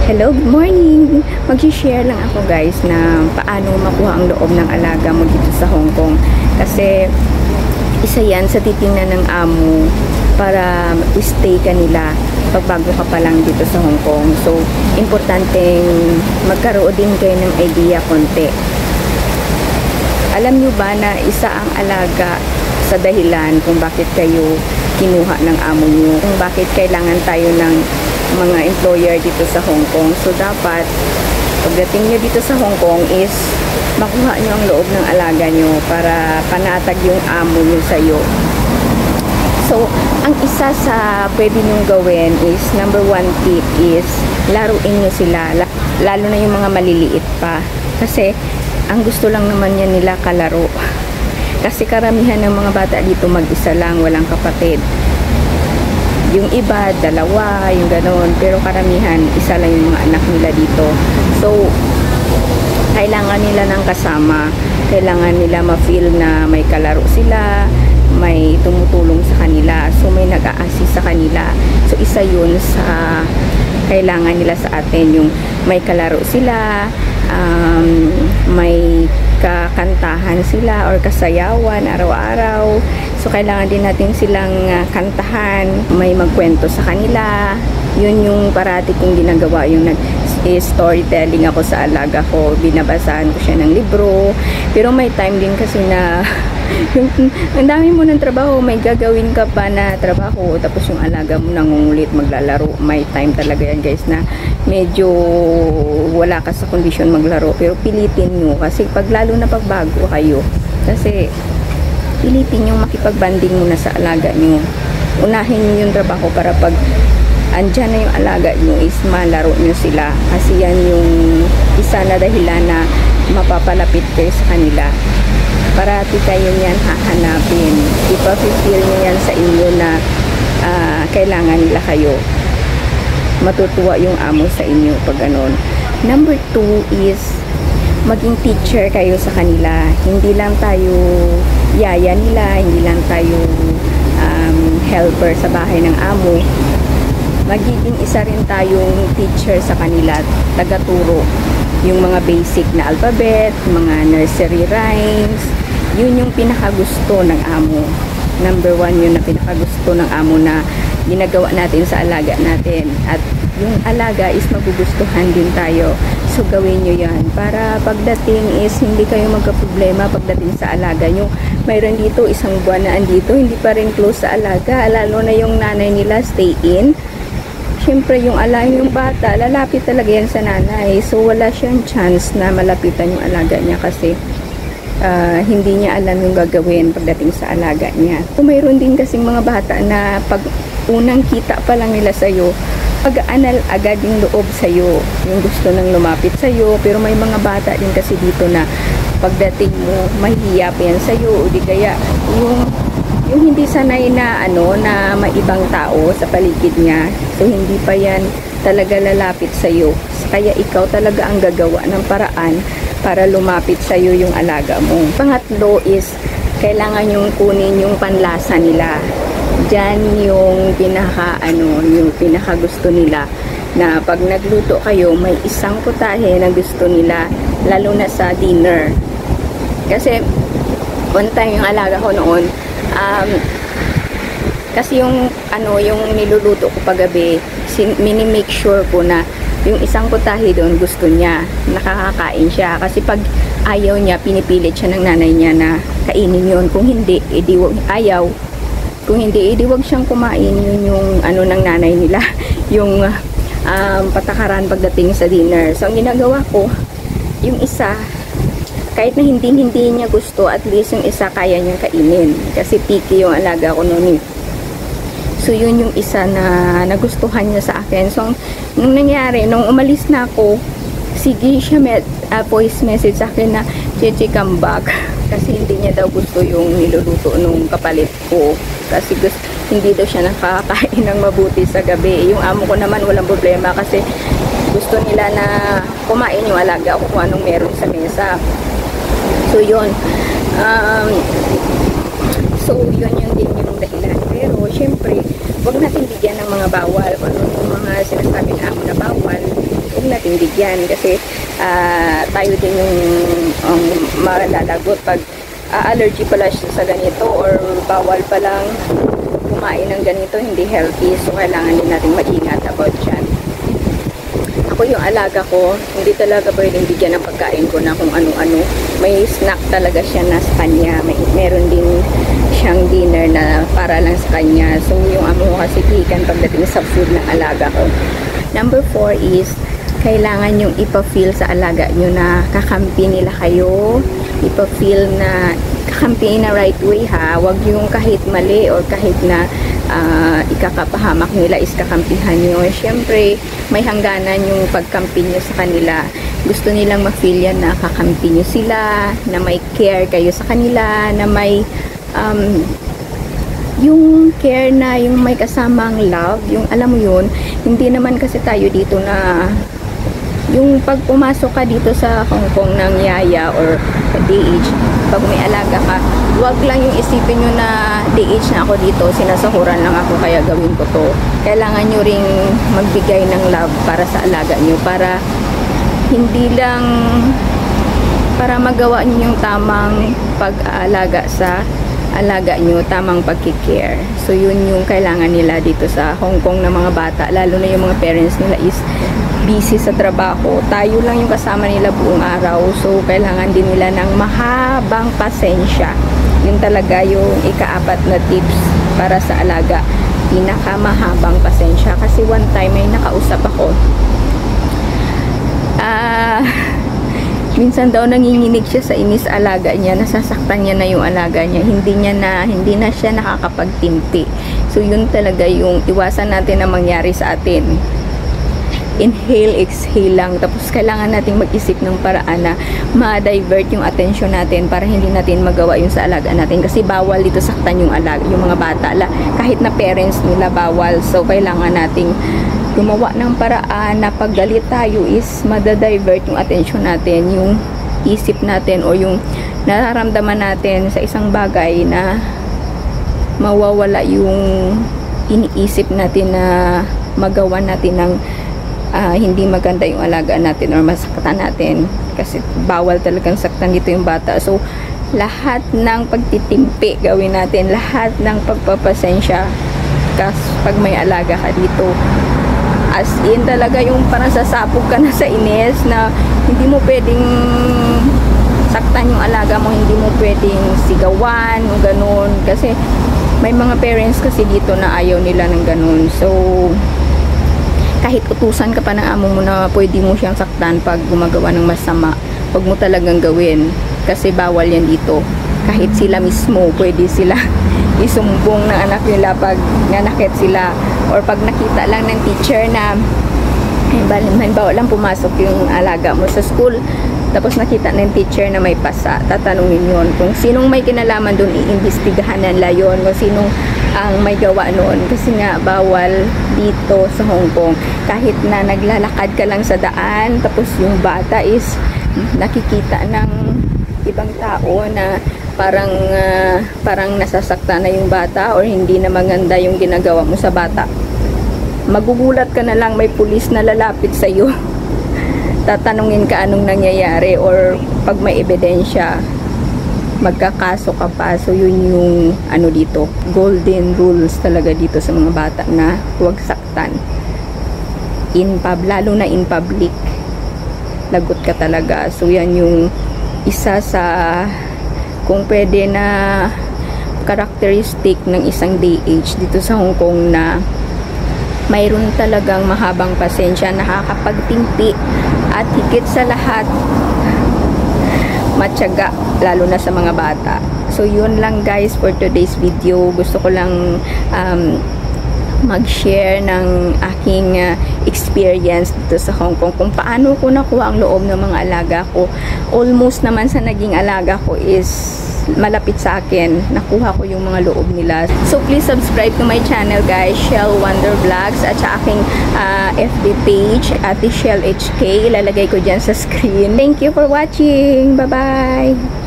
Hello, good morning! Mag-share lang ako guys na paano makuha ang loob ng alaga mo dito sa Hong Kong. Kasi isa yan sa titingnan ng amo para stay ka nila pag bago ka pa lang dito sa Hong Kong. So, importanteng magkaroon din kayo ng idea konti. Alam nyo ba na isa ang alaga sa dahilan kung bakit kayo kinuha ng amo nyo, kung bakit kailangan tayo ng mga employer dito sa Hong Kong. So, dapat pagdating nyo dito sa Hong Kong is makuha nyo ang loob ng alaga nyo para panatag yung amo nyo sa'yo. So, ang isa sa pwede nyong gawin is, number 1 tip is, laruin nyo sila, lalo na yung mga maliliit pa. Kasi, ang gusto lang naman yan nila kalaro. Kasi karamihan ng mga bata dito mag-isa lang, walang kapatid. Yung iba, dalawa, yung ganon. Pero karamihan, isa lang yung mga anak nila dito. So, kailangan nila ng kasama. Kailangan nila ma-feel na may kalaro sila, may tumutulong sa kanila. So, may nag-a-assist sa kanila. So, isa yun sa kailangan nila sa atin. Yung may kalaro sila, may kakantahan sila or kasayawan araw-araw. So, kailangan din natin silang kantahan, may magkwento sa kanila. Yun yung parati kong ginagawa, yung storytelling ako sa alaga ko. Binabasahan ko siya ng libro. Pero may time din kasi na yung, ang dami mo ng trabaho, may gagawin ka pa na trabaho, tapos yung alaga mo nangungulit maglalaro. May time talaga yan guys na medyo wala ka sa kondisyon maglaro, pero pilitin nyo kasi pag lalo na pagbago kayo, kasi pilitin yung makipagbanding muna sa alaga nyo. Unahin nyo yung trabaho para pag andyan na yung alaga nyo is malaro nyo sila, kasi yan yung isa na dahilan na mapapalapit kayo sa kanila. Parati kayo yan hahanapin, ipapifeel nyo yan sa inyo na kailangan nila kayo. Matutuwa yung amo sa inyo pag ganon. Number 2 is maging teacher kayo sa kanila. Hindi lang tayo yaya nila, hindi lang tayo helper sa bahay ng amo. Magiging isa rin tayong teacher sa kanila, tagaturo. Yung mga basic na alphabet, mga nursery rhymes, yun yung pinakagusto ng amo. Number 1 yun na pinakagusto ng amo na ginagawa natin sa alaga natin. At yung alaga is magugustuhan din tayo. So, gawin nyo yan. Para pagdating is hindi kayo magka-problema pagdating sa alaga nyo. Mayroon dito, isang buwan na andito, hindi pa rin close sa alaga. Lalo na yung nanay nila stay in. Siyempre, yung yung bata, lalapit talaga yan sa nanay. So, wala siyang chance na malapitan yung alaga niya kasi hindi niya alam yung gagawin pagdating sa alaga niya. So, mayroon din kasing mga bata na pag unang kita pa lang nila sa'yo, pag-aanal agad yung loob sa'yo, yung gusto nang lumapit sa'yo. Pero may mga bata din kasi dito na pagdating mo, mahihiya pa yan sa'yo, o di kaya yung hindi sanay na na may ibang tao sa paligid niya. So, hindi pa yan talaga lalapit sa'yo. Kaya ikaw talaga ang gagawa ng paraan para lumapit sa'yo yung alaga mo. Pangatlo is, kailangan yung kunin yung panlasa nila. Diyan yung yung pinaka gusto nila. Na pag nagluto kayo, may isang putahe na gusto nila, lalo na sa dinner. Kasi, one time yung alaga ko noon, kasi yung yung niluluto ko paggabi, mini-make sure ko na yung isang putahe doon gusto niya, nakakakain siya. Kasi pag ayaw niya, pinipilit siya ng nanay niya na kainin yun. Kung hindi, edi ayaw. Kung hindi, edi wag siyang kumain. Yun yung ng nanay nila, yung patakaran pagdating sa dinner. So, ang ginagawa ko, yung isa, kahit na hindi niya gusto, at least yung isa kaya niyang kainin. Kasi picky yung alaga ko noon. So, yun yung isa na nagustuhan niya sa akin. So, nung nangyari, nung umalis na ako, sige siya voice message sa akin na, Chichi, come back. Kasi hindi niya daw gusto yung niluluto nung kapalit ko. Kasi hindi daw siya nakakain ng mabuti sa gabi. Yung amo ko naman, walang problema kasi gusto nila na kumain yung alaga ko kung anong meron sa mesa. So, yun. So, yun din yung dahilan. Pero, syempre, huwag natin bigyan ng mga bawal. Kung ano yung mga sinasabi na amo na bawal, nating bigyan kasi tayo din yung malalagot pag allergy pala siya sa ganito or bawal palang kumain ng ganito, hindi healthy. So, kailangan din natin mag-ingat about dyan. Ako yung alaga ko, hindi talaga pwedeng bigyan ng pagkain ko na kung ano-ano. May snack talaga siya na sa kanya. Meron din siyang dinner na para lang sa kanya. So, yung amo ko kasi pihikan pagdating sa food ng alaga ko. Number 4 is, kailangan yung ipa-feel sa alaga nyo na kakampi nila kayo. Ipa-feel na kakampi na right way ha. Huwag yung kahit mali or kahit na ikakapahamak nila is kakampihan nyo. Siyempre, may hangganan yung pagkampi nyo sa kanila. Gusto nilang ma-feel yan na kakampi nyo sila, na may care kayo sa kanila, na may yung care na yung may kasamang love, yung alam mo yun, hindi naman kasi tayo dito na yung pag pumasok ka dito sa Hong Kong ng yaya or DH, pag may alaga ka, wag lang yung isipin nyo na DH na ako dito, sinasahuran lang ako kaya gawin ko to. Kailangan nyo ring magbigay ng love para sa alaga nyo, para hindi lang para magawa nyo yung tamang pag-aalaga sa alaga nyo, tamang pagkikare. So yun yung kailangan nila dito sa Hong Kong na mga bata, lalo na yung mga parents nila is busy sa trabaho. Tayo lang yung kasama nila buong araw. So kailangan din nila ng mahabang pasensya. Yun talaga yung ika-4 na tips para sa alaga. Pinakamahabang pasensya. Kasi one time may nakausap ako. Minsan daw nanginginig siya sa inis alaga niya, nasasaktan niya na yung alaga niya, hindi na siya nakakapagtimpi. So yun talaga yung iwasan natin na mangyari sa atin. Inhale, exhale lang. Tapos kailangan nating mag-isip ng paraan na ma-divert yung attention natin para hindi natin magawa yung sa alaga natin. Kasi bawal dito saktan yung alaga, yung mga bata. Kahit na parents nila bawal. So kailangan nating gumawa ng paraan na pag galit tayo is madadivert yung attention natin, yung isip natin o yung nararamdaman natin sa isang bagay na mawawala yung iniisip natin na magawa natin ng hindi maganda yung alaga natin or masaktan natin, kasi bawal talagang saktan dito yung bata. So lahat ng pagtitimpi gawin natin, lahat ng pagpapasensya kasi pag may alaga ka dito, as in talaga yung parang sasapog ka na sa inis na hindi mo pwedeng saktan yung alaga mo, hindi mo pwedeng sigawan o ganun, kasi may mga parents kasi dito na ayaw nila ng ganun. So kahit utusan ka pa ng amo mo na pwede mo siyang saktan pag gumagawa ng masama, wag mo talagang gawin kasi bawal yan dito. Kahit sila mismo pwede sila isumbong ng anak nila pag nanakit sila, or pag nakita lang ng teacher na halimbawa lang pumasok yung alaga mo sa school, tapos nakita ng teacher na may pasa, tatanungin yun kung sinong may kinalaman doon, iimbestigahan nila yun kung sinong ang may gawa noon, kasi nga bawal dito sa Hong Kong. Kahit na naglalakad ka lang sa daan, tapos yung bata is nakikita ng ibang tao na parang nasasaktan na yung bata or hindi na maganda yung ginagawa mo sa bata, magugulat ka na lang, may pulis na lalapit sa iyo. Tatanungin ka anong nangyayari, or pag may ebidensya magkakaso ka pa. So yun yung ano dito, golden rules talaga dito sa mga bata na huwag saktan lalo na in public, lagot ka talaga. So yan yung isa sa kung pwede na characteristic ng isang DH dito sa Hong Kong, na mayroon talagang mahabang pasensya, nakakapagtimpi, at higit sa lahat matyaga, lalo na sa mga bata. So yun lang guys for today's video. Gusto ko lang mag-share ng aking experience dito sa Hong Kong, kung paano ko nakuha ang loob ng mga alaga ko. Almost naman sa naging alaga ko is malapit sa akin, nakuha ko yung mga loob nila. So please subscribe to my channel guys, Shell Wonder Vlogs, at sa aking FB page, Ate Shell HK, ilalagay ko dyan sa screen. Thank you for watching. Bye bye.